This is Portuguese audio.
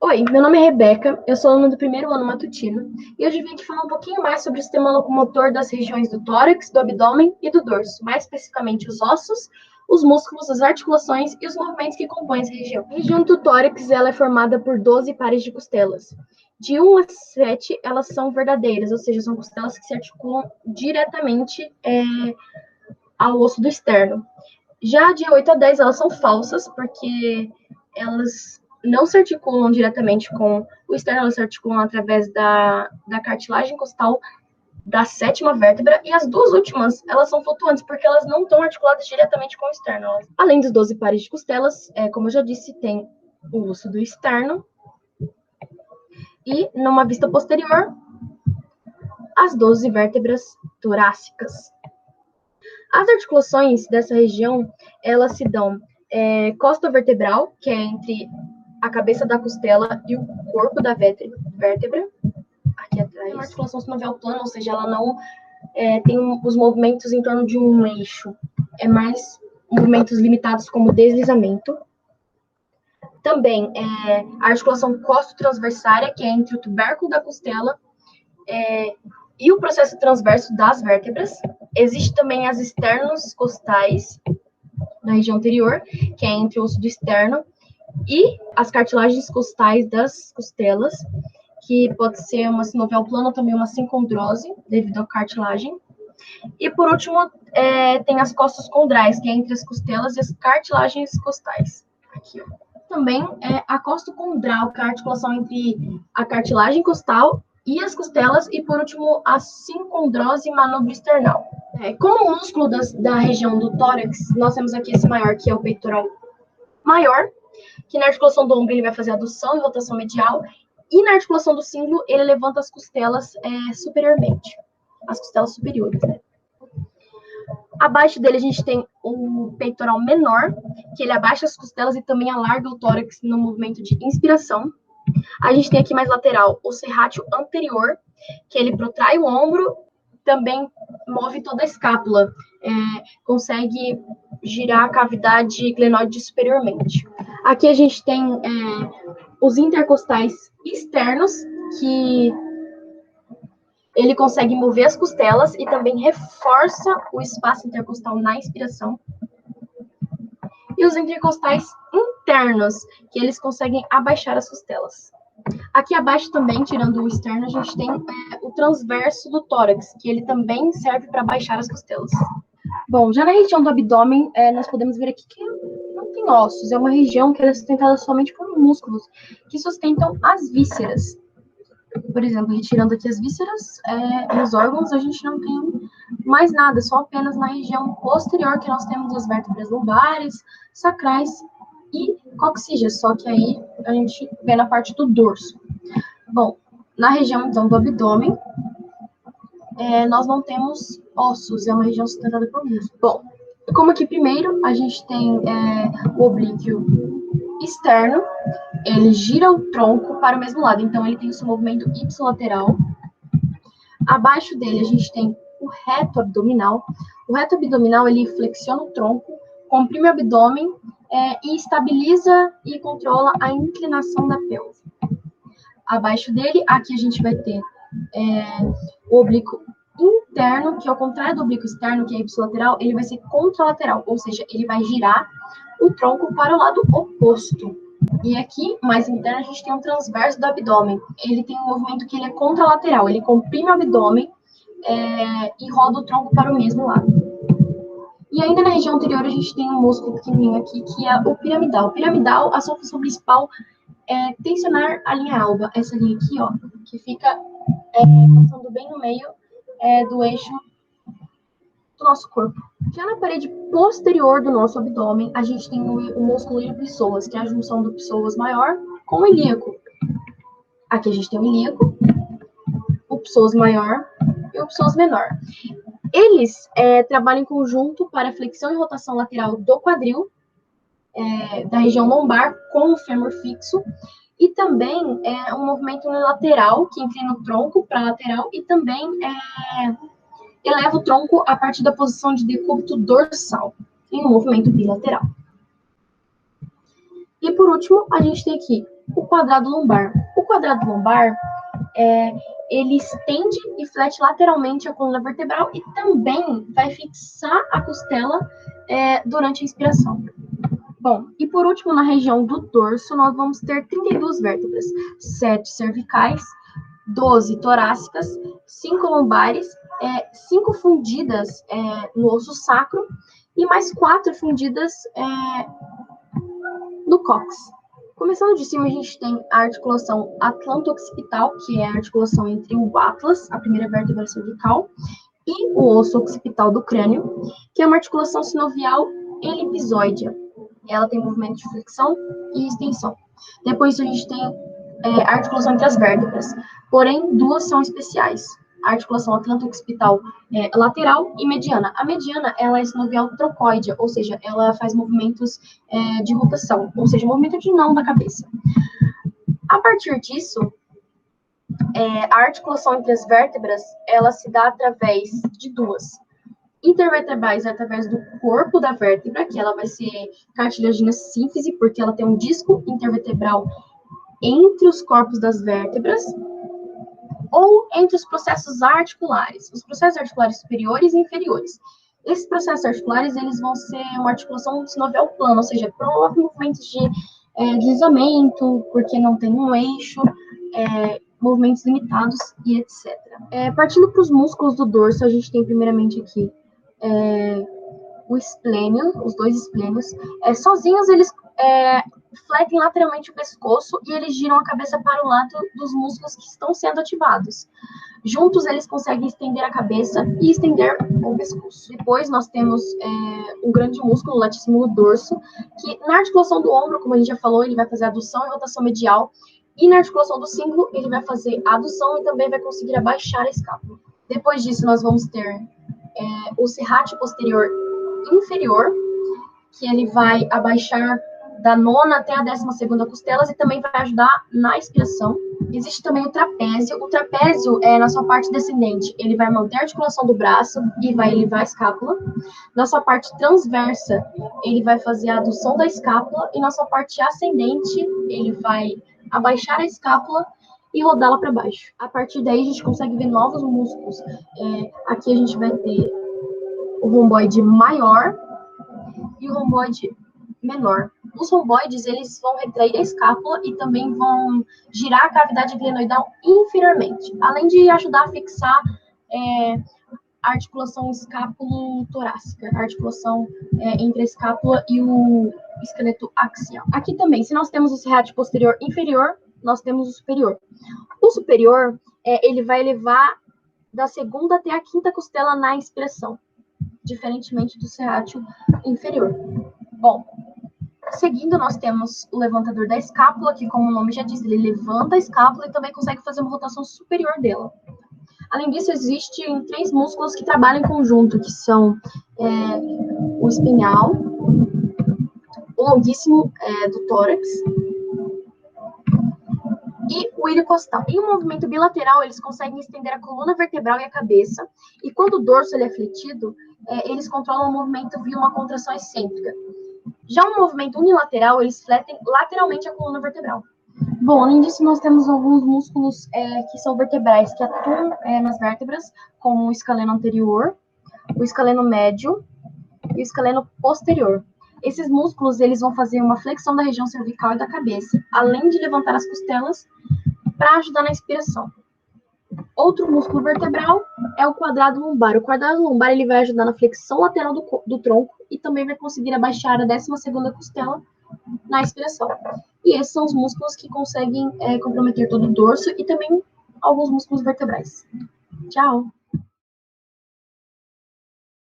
Oi, meu nome é Rebeca, eu sou aluna do primeiro ano matutino e hoje vim aqui falar um pouquinho mais sobre o sistema locomotor das regiões do tórax, do abdômen e do dorso, mais especificamente os ossos, os músculos, as articulações e os movimentos que compõem essa região. A região do tórax ela é formada por 12 pares de costelas. De 1 a 7, elas são verdadeiras, ou seja, são costelas que se articulam diretamente ao osso do externo. Já de 8 a 10, elas são falsas, porque elas não se articulam diretamente com o externo, elas se articulam através da cartilagem costal da 7ª vértebra, e as duas últimas, elas são flutuantes, porque elas não estão articuladas diretamente com o externo. Além dos 12 pares de costelas, como eu já disse, tem o osso do externo, e numa vista posterior, as 12 vértebras torácicas. As articulações dessa região, elas se dão costa vertebral, que é entre a cabeça da costela e o corpo da vértebra, aqui atrás. É uma articulação sinovial plana, ou seja, ela não tem os movimentos em torno de um eixo. É mais movimentos limitados como deslizamento. Também a articulação costo-transversária, que é entre o tubérculo da costela e o processo transverso das vértebras. Existe também as externos costais, na região anterior, que é entre o osso do externo e as cartilagens costais das costelas, que pode ser uma sinovial plana ou também uma sincondrose, devido à cartilagem. E, por último, tem as costas condrais, que é entre as costelas e as cartilagens costais. Aqui, ó. Também a costa condral, que é a articulação entre a cartilagem costal e as costelas, e, por último, a sincondrose manubro-esternal. Como músculo da região do tórax, nós temos aqui esse maior, que é o peitoral maior, que na articulação do ombro ele vai fazer adução e rotação medial, e na articulação do cíngulo ele levanta as costelas superiormente, as costelas superiores, né? Abaixo dele a gente tem o peitoral menor, que ele abaixa as costelas e também alarga o tórax no movimento de inspiração. A gente tem aqui mais lateral o serrátil anterior, que ele protrai o ombro, também move toda a escápula, consegue girar a cavidade glenoide superiormente. Aqui a gente tem os intercostais externos, que ele consegue mover as costelas e também reforça o espaço intercostal na inspiração. E os intercostais internos, que eles conseguem abaixar as costelas. Aqui abaixo também, tirando o externo, a gente tem o transverso do tórax, que ele também serve para baixar as costelas. Bom, já na região do abdômen, nós podemos ver aqui que não tem ossos, é uma região que é sustentada somente por músculos, que sustentam as vísceras. Por exemplo, retirando aqui as vísceras e os órgãos, a gente não tem mais nada, só apenas na região posterior que nós temos as vértebras lombares, sacrais e coxígeas, só que aí a gente vê na parte do dorso. Bom, na região, então, do abdômen, nós não temos ossos, é uma região sustentada por músculos. Bom, como aqui primeiro a gente tem o oblíquo externo, ele gira o tronco para o mesmo lado, então ele tem o seu movimento ipsilateral. Abaixo dele a gente tem o reto abdominal. O reto abdominal ele flexiona o tronco, comprime o abdômen e estabiliza e controla a inclinação da pelve. Abaixo dele, aqui a gente vai ter o oblíquo interno, que ao contrário do oblíquo externo, que é ipsilateral, ele vai ser contralateral, ou seja, ele vai girar o tronco para o lado oposto. E aqui, mais interno, a gente tem o transverso do abdômen. Ele tem um movimento que ele é contralateral, ele comprime o abdômen e roda o tronco para o mesmo lado. E ainda na região anterior, a gente tem um músculo pequenininho aqui, que é o piramidal. O piramidal, a sua função principal é tensionar a linha alba, essa linha aqui, ó, que fica passando bem no meio do eixo do nosso corpo. Já na parede posterior do nosso abdômen, a gente tem o músculo ilio-psoas, que é a junção do psoas maior com o ilíaco. Aqui a gente tem o ilíaco, o psoas maior e o psoas menor. Eles trabalham em conjunto para flexão e rotação lateral do quadril, da região lombar com o fêmur fixo, e também um movimento unilateral que inclina o tronco para a lateral e também eleva o tronco a partir da posição de decúbito dorsal, em um movimento bilateral. E por último, a gente tem aqui o quadrado lombar. O quadrado lombar, ele estende e flete lateralmente a coluna vertebral e também vai fixar a costela durante a inspiração. Bom, e por último, na região do dorso, nós vamos ter 32 vértebras, 7 cervicais, 12 torácicas, 5 lombares, 5 fundidas no osso sacro e mais 4 fundidas no cóccix. Começando de cima, a gente tem a articulação atlanto-occipital, que é a articulação entre o atlas, a primeira vértebra cervical, e o osso occipital do crânio, que é uma articulação sinovial elipsoidea. Ela tem movimento de flexão e extensão. Depois a gente tem a articulação entre as vértebras, porém duas são especiais. A articulação atlanto-occipital lateral e mediana. A mediana, ela é sinovial trocoidea, ou seja, ela faz movimentos de rotação, ou seja, movimento de não da cabeça. A partir disso, a articulação entre as vértebras, ela se dá através de duas. Intervertebrais, através do corpo da vértebra, que ela vai ser cartilagina sínfise, porque ela tem um disco intervertebral entre os corpos das vértebras, ou entre os processos articulares, os processos articulares superiores e inferiores. Esses processos articulares, eles vão ser uma articulação sinovial plana, ou seja, promove movimentos de deslizamento, porque não tem um eixo, movimentos limitados e etc. Partindo para os músculos do dorso, a gente tem primeiramente aqui o esplênio, os dois esplênios. Sozinhos, eles fletem lateralmente o pescoço e eles giram a cabeça para o lado dos músculos que estão sendo ativados. Juntos, eles conseguem estender a cabeça e estender o pescoço. Depois, nós temos um grande músculo, o latíssimo dorso, que na articulação do ombro, como a gente já falou, ele vai fazer adução e rotação medial, e na articulação do cíngulo, ele vai fazer adução e também vai conseguir abaixar a escápula. Depois disso, nós vamos ter o serrátil posterior inferior, que ele vai abaixar da 9ª até a 12ª costelas e também vai ajudar na expiração. Existe também o trapézio. O trapézio, na sua parte descendente, ele vai manter a articulação do braço e vai elevar a escápula. Na sua parte transversa, ele vai fazer a adução da escápula e na sua parte ascendente, ele vai abaixar a escápula e rodá-la para baixo. A partir daí, a gente consegue ver novos músculos. Aqui a gente vai ter o romboide maior e o romboide menor. Os romboides, eles vão retrair a escápula e também vão girar a cavidade glenoidal inferiormente, além de ajudar a fixar a articulação escápulo-torácica, a articulação entre a escápula e o esqueleto axial. Aqui também, se nós temos o serrátil posterior inferior, nós temos o superior. O superior, ele vai elevar da 2ª até a 5ª costela na inspiração, diferentemente do serrátil inferior. Bom, seguindo, nós temos o levantador da escápula, que, como o nome já diz, ele levanta a escápula e também consegue fazer uma rotação superior dela. Além disso, existem 3 músculos que trabalham em conjunto, que são o espinhal, o longuíssimo do tórax e o ilho costal. Em um movimento bilateral, eles conseguem estender a coluna vertebral e a cabeça, e quando o dorso ele é fletido, eles controlam o movimento via uma contração excêntrica. Já um movimento unilateral, eles fletem lateralmente a coluna vertebral. Bom, além disso, nós temos alguns músculos que são vertebrais, que atuam nas vértebras, como o escaleno anterior, o escaleno médio e o escaleno posterior. Esses músculos, eles vão fazer uma flexão da região cervical e da cabeça, além de levantar as costelas para ajudar na inspiração. Outro músculo vertebral é o quadrado lombar. O quadrado lombar, ele vai ajudar na flexão lateral do tronco e também vai conseguir abaixar a 12ª costela na expiração. E esses são os músculos que conseguem comprometer todo o dorso e também alguns músculos vertebrais. Tchau!